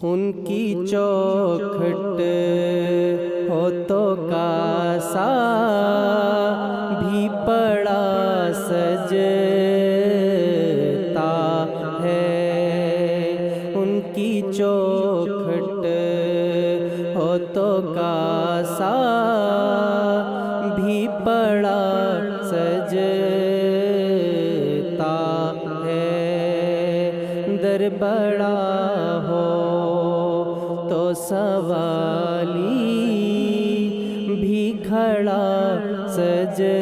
ان کی چوکھٹ ہو تو کاسا بھی پڑا سجتا ہے، ان کی چوکھٹ ہو تو کاسا بھی پڑا سجتا ہے، در بڑا ہو تو سوالی بھی کھڑا سجتا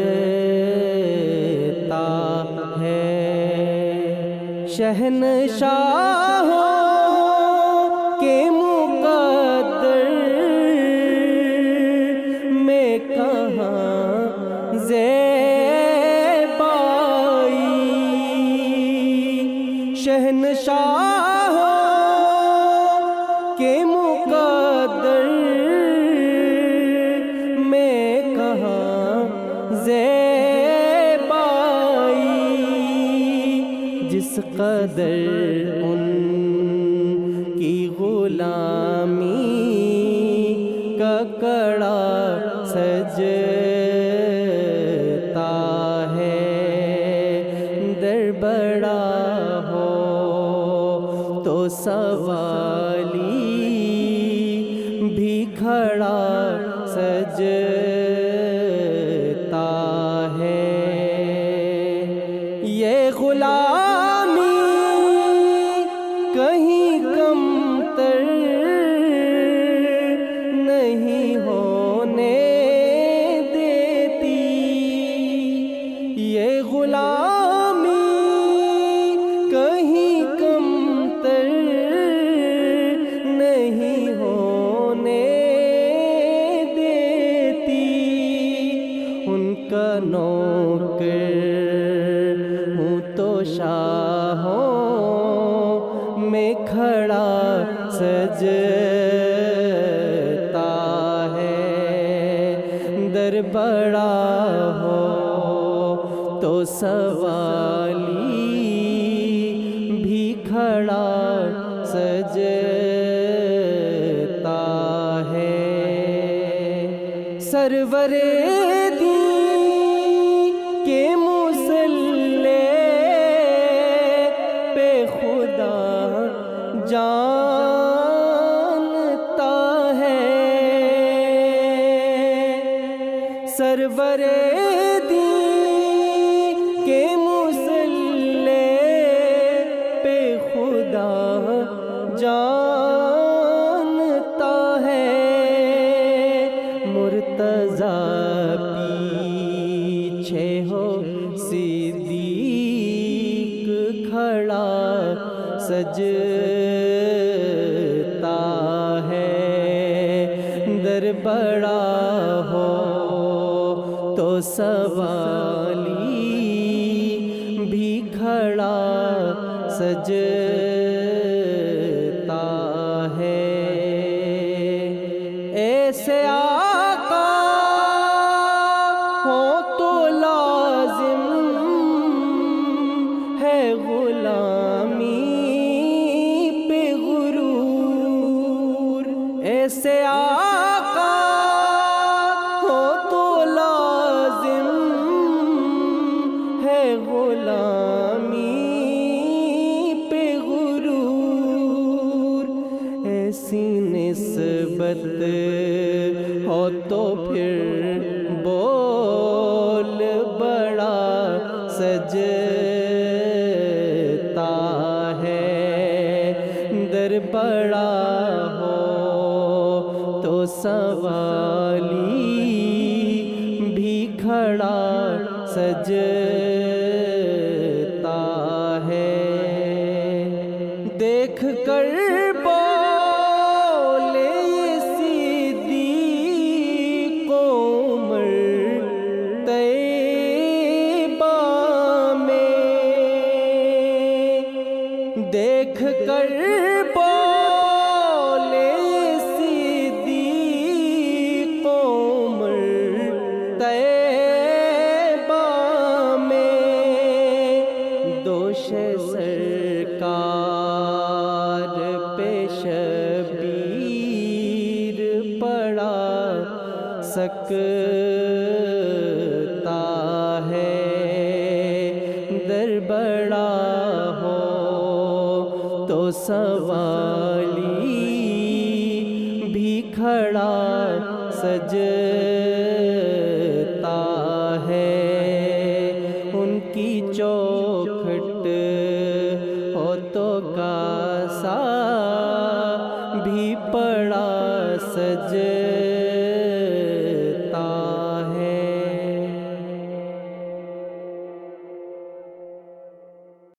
ہے، شہنشاہوں کے مقدر میں کہاں زیبائی، شہنشاہوں کے مقدر میں کہاں زیبائی، جس قدر ان کی غلامی کا کڑا سجتا ہے، در بڑا ہو تو سوالی بھی کھڑا سجتا ہے، یہ غلامی کہیں کمتر نہیں ہونے دیتی، یہ غلامی کہیں کمتر نہیں ہونے دیتی، ان کا نوکر ہوں تو شاہوں میں کھڑا سجتا ہے، در بڑا ہو تو سوالی بھی کھڑا سجتا ہے، سرور دین کے مصلی پہ خدا جانتا ہے، سرور دین کے مصلی پہ خدا جانتا ہے، مرتضیٰ پیچھے ہو صدیق کھڑا سجتا ہے، در بڑا ہو تو سوالی بھی کھڑا سجتا ہے، ایسے آقا ہو تو لازم ہے غلامی پہ غرور، ایسے آقا ہو تو لازم ہے غلامی پہ غرور، ایسی نسبت ہو تو پھر بول بڑا سجتا ہے، در بڑا ہو تو سوالی بھی کھڑا سجتا ہے، دیکھ کر بولے صدیق عمر طیبہ میں، دیکھ کر بولے صدیق عمر طیبہ میں، سکتا ہے، در بڑا ہو تو سوالی بھی کھڑا سجتا ہے، ان کی چوکھٹ ہو تو کاسا بھی پڑا سجتا